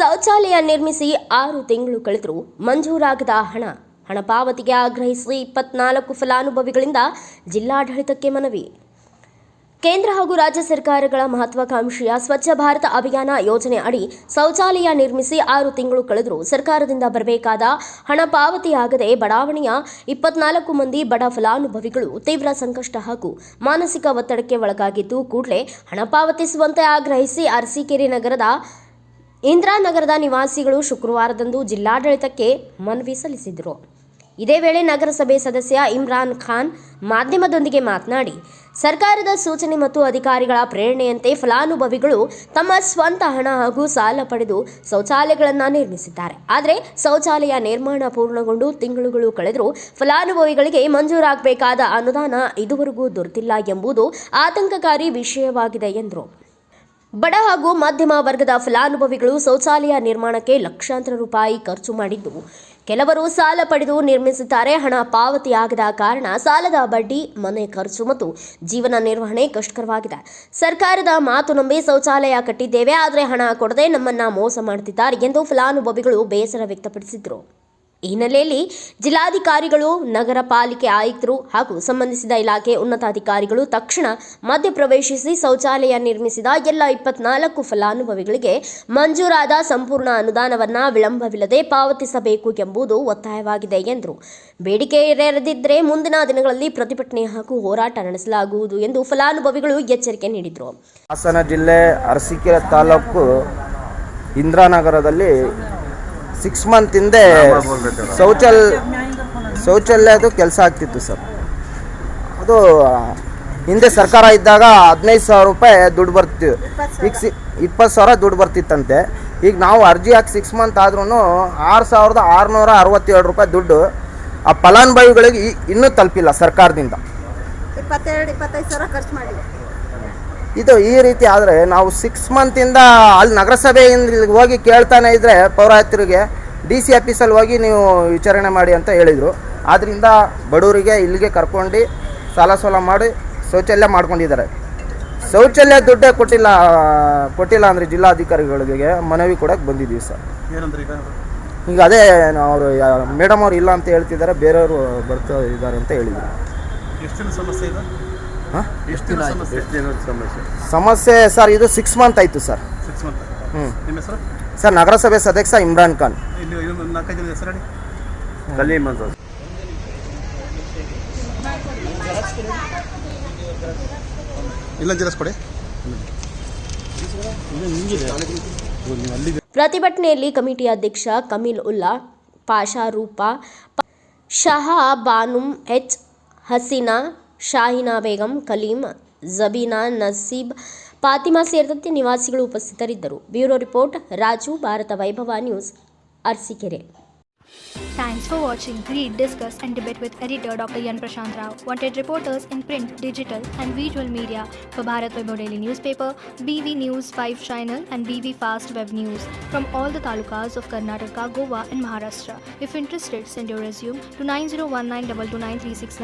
ಶೌಚಾಲಯ ನಿರ್ಮಿಸಿ 6 ತಿಂಗಳು ಕಳೆದರೂ ಮಂಜೂರಾಗದ ಹಣ ಪಾವತಿಗೆ ಆಗ್ರಹಿಸಿ 24 ಫಲಾನುಭವಿಗಳಿಂದ ಜಿಲ್ಲಾಡಳಿತಕ್ಕೆ ಮನವಿ. ಕೇಂದ್ರ ಹಾಗೂ ರಾಜ್ಯ ಸರ್ಕಾರಗಳ ಮಹತ್ವಾಕಾಂಕ್ಷೆಯ ಸ್ವಚ್ಛ ಭಾರತ ಅಭಿಯಾನ ಯೋಜನೆ ಅಡಿ ಶೌಚಾಲಯ ನಿರ್ಮಿಸಿ 6 ತಿಂಗಳು ಕಳೆದರೂ ಸರ್ಕಾರದಿಂದ ಬರಬೇಕಾದ ಹಣ ಪಾವತಿಯಾಗದೆ ಬಡಾವಣೆಯ 24 ಮಂದಿ ಬಡ ಫಲಾನುಭವಿಗಳು ತೀವ್ರ ಸಂಕಷ್ಟ ಹಾಗೂ ಮಾನಸಿಕ ಒತ್ತಡಕ್ಕೆ ಒಳಗಾಗಿದ್ದು, ಕೂಡಲೇ ಹಣ ಪಾವತಿಸುವಂತೆ ಆಗ್ರಹಿಸಿ ಅರಸೀಕೆರೆ ನಗರದ ಇಂದಿರಾನಗರದ ನಿವಾಸಿಗಳು ಶುಕ್ರವಾರದಂದು ಜಿಲ್ಲಾಡಳಿತಕ್ಕೆ ಮನವಿ ಸಲ್ಲಿಸಿದರು. ಇದೇ ವೇಳೆ ನಗರಸಭೆ ಸದಸ್ಯ ಇಮ್ರಾನ್ ಖಾನ್ ಮಾಧ್ಯಮದೊಂದಿಗೆ ಮಾತನಾಡಿ, ಸರ್ಕಾರದ ಸೂಚನೆ ಮತ್ತು ಅಧಿಕಾರಿಗಳ ಪ್ರೇರಣೆಯಂತೆ ಫಲಾನುಭವಿಗಳು ತಮ್ಮ ಸ್ವಂತ ಹಣ ಹಾಗೂ ಸಾಲ ಪಡೆದು ಶೌಚಾಲಯಗಳನ್ನು ನಿರ್ಮಿಸಿದ್ದಾರೆ. ಆದರೆ ಶೌಚಾಲಯ ನಿರ್ಮಾಣ ಪೂರ್ಣಗೊಂಡು ತಿಂಗಳುಗಳು ಕಳೆದರೂ ಫಲಾನುಭವಿಗಳಿಗೆ ಮಂಜೂರಾಗಬೇಕಾದ ಅನುದಾನ ಇದುವರೆಗೂ ದೊರೆತಿಲ್ಲ ಎಂಬುದು ಆತಂಕಕಾರಿ ವಿಷಯವಾಗಿದೆ ಎಂದರು. ಬಡ ಹಾಗೂ ಮಧ್ಯಮ ವರ್ಗದ ಫಲಾನುಭವಿಗಳು ಶೌಚಾಲಯ ನಿರ್ಮಾಣಕ್ಕೆ ಲಕ್ಷಾಂತರ ರೂಪಾಯಿ ಖರ್ಚು ಮಾಡಿದ್ದು, ಕೆಲವರು ಸಾಲ ಪಡೆದು ನಿರ್ಮಿಸಿದ್ದಾರೆ. ಹಣ ಪಾವತಿಯಾಗದ ಕಾರಣ ಸಾಲದ ಬಡ್ಡಿ, ಮನೆ ಖರ್ಚು ಮತ್ತು ಜೀವನ ನಿರ್ವಹಣೆ ಕಷ್ಟಕರವಾಗಿದೆ. ಸರ್ಕಾರದ ಮಾತು ನಂಬಿ ಶೌಚಾಲಯ ಕಟ್ಟಿದ್ದೇವೆ, ಆದರೆ ಹಣ ಕೊಡದೆ ನಮ್ಮನ್ನ ಮೋಸ ಮಾಡುತ್ತಿದ್ದಾರೆ ಎಂದು ಫಲಾನುಭವಿಗಳು ಬೇಸರ ವ್ಯಕ್ತಪಡಿಸಿದರು. ಈ ಹಿನ್ನೆಲೆಯಲ್ಲಿ ಜಿಲ್ಲಾಧಿಕಾರಿಗಳು, ನಗರ ಪಾಲಿಕೆ ಆಯುಕ್ತರು ಹಾಗೂ ಸಂಬಂಧಿಸಿದ ಇಲಾಖೆ ಉನ್ನತಾಧಿಕಾರಿಗಳು ತಕ್ಷಣ ಮಧ್ಯಪ್ರವೇಶಿಸಿ ಶೌಚಾಲಯ ನಿರ್ಮಿಸಿದ ಎಲ್ಲ 24 ಫಲಾನುಭವಿಗಳಿಗೆ ಮಂಜೂರಾದ ಸಂಪೂರ್ಣ ಅನುದಾನವನ್ನು ವಿಳಂಬವಿಲ್ಲದೆ ಪಾವತಿಸಬೇಕು ಎಂಬುದು ಒತ್ತಾಯವಾಗಿದೆ ಎಂದರು. ಬೇಡಿಕೆ ಈಡೇರದಿದ್ದರೆ ಮುಂದಿನ ದಿನಗಳಲ್ಲಿ ಪ್ರತಿಭಟನೆ ಹಾಗೂ ಹೋರಾಟ ನಡೆಸಲಾಗುವುದು ಎಂದು ಫಲಾನುಭವಿಗಳು ಎಚ್ಚರಿಕೆ ನೀಡಿದರು. ಹಾಸನ ಜಿಲ್ಲೆ ಅರಸೀಕೆರೆ ತಾಲೂಕು ಇಂದಿರಾನಗರದಲ್ಲಿ 6 ಮಂತ್ ಹಿಂದೆ ಶೌಚಾಲಯದು ಕೆಲಸ ಆಗ್ತಿತ್ತು ಸರ್. ಅದು ಹಿಂದೆ ಸರ್ಕಾರ ಇದ್ದಾಗ 15,000 ರೂಪಾಯಿ ದುಡ್ಡು ಬರ್ತಿತ್ತು. ಈಗ 20,000 ದುಡ್ಡು ಬರ್ತಿತ್ತಂತೆ. ಈಗ ನಾವು ಅರ್ಜಿ ಹಾಕಿ 6 ಮಂತ್ ಆದ್ರೂ 6,667 ರೂಪಾಯಿ ದುಡ್ಡು ಆ ಫಲಾನುಭವಿಗಳಿಗೆ ಇನ್ನೂ ತಲುಪಿಲ್ಲ ಸರ್ಕಾರದಿಂದ. 22-25,000 ಖರ್ಚು ಮಾಡಿ ಇದು ಈ ರೀತಿ ಆದರೆ ನಾವು 6 ಮಂತಿಂದ ಅಲ್ಲಿ ನಗರಸಭೆಯಿಂದ ಹೋಗಿ ಕೇಳ್ತಾನೆ ಇದ್ದರೆ ಪೌರಾಯುಕ್ತರಿಗೆ DC ಆಫೀಸಲ್ಲಿ ಹೋಗಿ ನೀವು ವಿಚಾರಣೆ ಮಾಡಿ ಅಂತ ಹೇಳಿದರು. ಆದ್ದರಿಂದ ಬಡವರಿಗೆ ಇಲ್ಲಿಗೆ ಕರ್ಕೊಂಡು ಸಾಲ ಮಾಡಿ ಶೌಚಾಲಯ ಮಾಡ್ಕೊಂಡಿದ್ದಾರೆ. ಶೌಚಾಲಯ ದುಡ್ಡೇ ಕೊಟ್ಟಿಲ್ಲ ಅಂದರೆ ಜಿಲ್ಲಾಧಿಕಾರಿಗಳಿಗೆ ಮನವಿ ಕೊಡೋಕ್ಕೆ ಬಂದಿದ್ದೀವಿ ಸರ್. ಈಗ ಅದೇ ಅವರು ಮೇಡಮ್ ಅವ್ರು ಇಲ್ಲ ಅಂತ ಹೇಳ್ತಿದ್ದಾರೆ, ಬೇರೆಯವರು ಬರ್ತಾ ಇದ್ದಾರೆ ಅಂತ ಹೇಳಿದರು. ಸಮಸ್ಯೆ ಸರ್ ಇದು 6 ಮಂತ್ ಆಯಿತು ಸರ್. ಸರ್ ನಗರಸಭೆ ಸದಸ್ಯ ಇಮ್ರಾನ್ ಖಾನ್. ಪ್ರತಿಭಟನೆಯಲ್ಲಿ ಕಮಿಟಿ ಅಧ್ಯಕ್ಷ ಕಮೀಲ್ ಉಲ್ಲಾ ಪಾಷಾ, ರೂಪಾ ಶಹಾ, ಬಾನುಂ ಎಚ್, ಹಸೀನಾ, ಶಾಹಿನಾ ಬೇಗಂ, ಕಲೀಂ, ಜಬೀನಾ, ನಸೀಬ್, ಫಾತಿಮಾ ಸೇರಿದಂತೆ ನಿವಾಸಿಗಳು ಉಪಸ್ಥಿತರಿದ್ದರು. Bureau report, Raju, Bharat Vaibhav news, Arsikere. Thanks for watching. Read, discuss and debate with editor Dr. Yan Prashant Rao. Wanted reporters in print, digital and visual media for Bharat Vaibhav Daily Newspaper, BV News 5 Channel and BV Fast Web News from all the talukas of Karnataka, Goa and Maharashtra. If interested, send your resume to 9019229369.